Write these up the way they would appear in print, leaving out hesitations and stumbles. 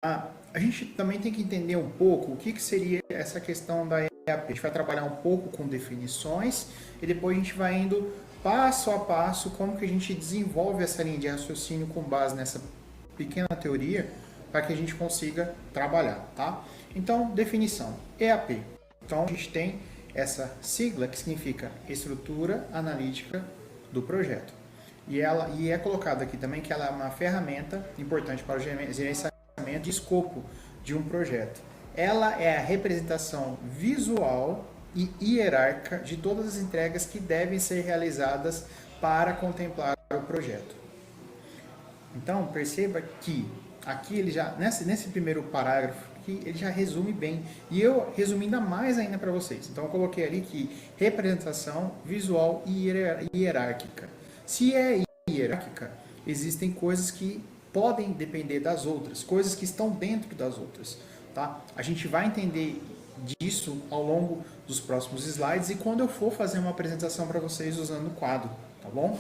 A gente também tem que entender um pouco o que seria essa questão da EAP. A gente vai trabalhar um pouco com definições e depois a gente vai indo passo a passo como que a gente desenvolve essa linha de raciocínio com base nessa pequena teoria para que a gente consiga trabalhar, tá? Então, definição, EAP. Então, a gente tem essa sigla que significa Estrutura Analítica do Projeto. E é colocado aqui também que ela é uma ferramenta importante para o gerenciamento de escopo de um projeto. Ela é a representação visual e hierárquica de todas as entregas que devem ser realizadas para contemplar o projeto. Então, perceba que aqui ele já, nesse primeiro parágrafo, aqui, ele já resume bem. E eu resumi ainda mais ainda para vocês. Então, eu coloquei ali que representação visual e hierárquica. Se é hierárquica, existem coisas que podem depender das outras, coisas que estão dentro das outras. Tá? A gente vai entender disso ao longo dos próximos slides e quando eu for fazer uma apresentação para vocês usando o quadro, tá bom?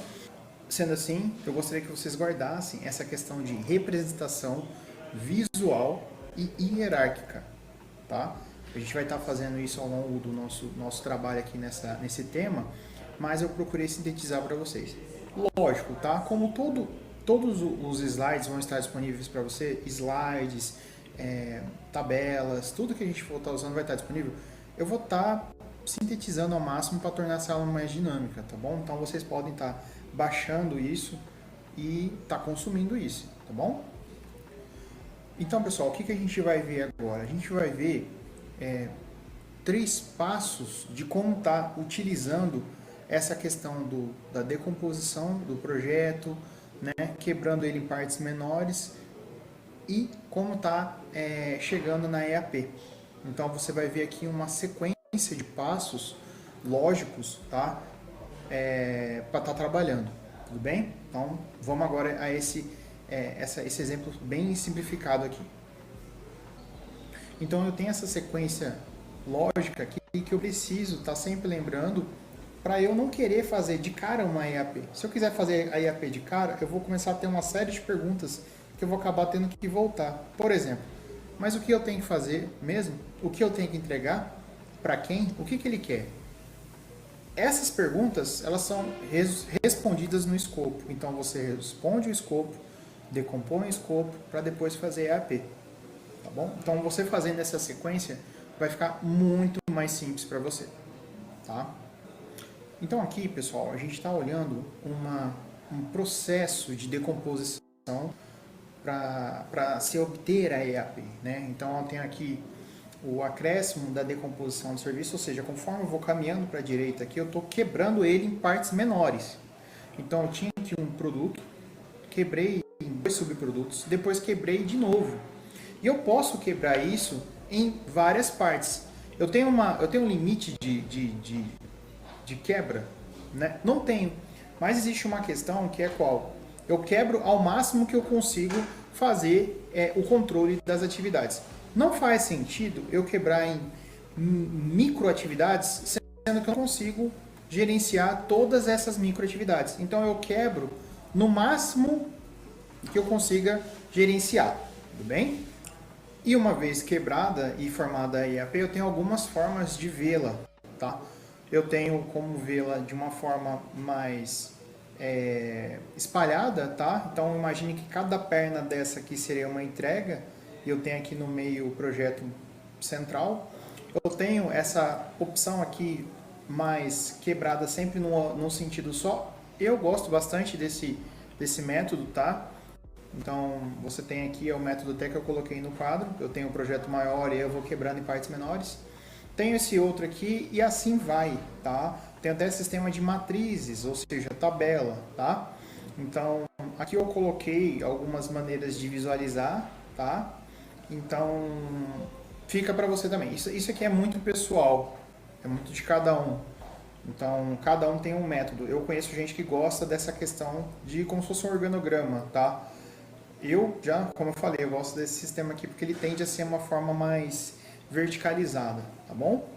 Sendo assim, eu gostaria que vocês guardassem essa questão de representação visual e hierárquica, tá? A gente vai estar fazendo isso ao longo do nosso trabalho aqui nesse tema, mas eu procurei sintetizar para vocês. Lógico, tá? Como todos os slides vão estar disponíveis para você, slides, tabelas, tudo que a gente for estar usando vai estar disponível, eu vou estar sintetizando ao máximo para tornar essa aula mais dinâmica, tá bom? Então vocês podem estar baixando isso e estar consumindo isso, tá bom? Então, pessoal, o que a gente vai ver agora? A gente vai ver 3 passos de como estar utilizando essa questão da decomposição do projeto, né, quebrando ele em partes menores e como está chegando na EAP. Então você vai ver aqui uma sequência de passos lógicos, tá, para estar trabalhando, tudo bem? Então vamos agora a esse exemplo bem simplificado aqui. Então eu tenho essa sequência lógica aqui que eu preciso estar sempre lembrando para eu não querer fazer de cara uma EAP. Se eu quiser fazer a EAP de cara, eu vou começar a ter uma série de perguntas que eu vou acabar tendo que voltar. Por exemplo, mas o que eu tenho que fazer mesmo? O que eu tenho que entregar? Para quem? O que ele quer? Essas perguntas, elas são respondidas no escopo. Então você responde o escopo, decompõe o escopo para depois fazer a EAP. Tá bom? Então você fazendo essa sequência vai ficar muito mais simples para você. Tá? Então aqui, pessoal, a gente está olhando um processo de decomposição para se obter a EAP. Né? Então eu tenho aqui o acréscimo da decomposição do serviço, ou seja, conforme eu vou caminhando para a direita aqui, eu estou quebrando ele em partes menores. Então eu tinha aqui um produto, quebrei em 2 subprodutos, depois quebrei de novo. E eu posso quebrar isso em várias partes. Eu tenho um limite de quebra? Né? Não tenho. Mas existe uma questão que é qual? Eu quebro ao máximo que eu consigo fazer o controle das atividades. Não faz sentido eu quebrar em microatividades, sendo que eu não consigo gerenciar todas essas microatividades. Então eu quebro no máximo que eu consiga gerenciar. Tudo bem? E uma vez quebrada e formada a EAP, eu tenho algumas formas de vê-la, tá? Eu tenho como vê-la de uma forma mais espalhada, tá? Então imagine que cada perna dessa aqui seria uma entrega, e eu tenho aqui no meio o projeto central. Eu tenho essa opção aqui mais quebrada sempre num sentido só. Eu gosto bastante desse método, tá? Então, você tem aqui o método até que eu coloquei no quadro. Eu tenho um projeto maior e eu vou quebrando em partes menores. Tenho esse outro aqui e assim vai, tá? Tem até sistema de matrizes, ou seja, tabela, tá? Então, aqui eu coloquei algumas maneiras de visualizar, tá? Então, fica para você também. Isso aqui é muito pessoal, é muito de cada um. Então, cada um tem um método. Eu conheço gente que gosta dessa questão de como se fosse um organograma, tá? Eu já, como eu falei, eu gosto desse sistema aqui porque ele tende a ser uma forma mais verticalizada, tá bom?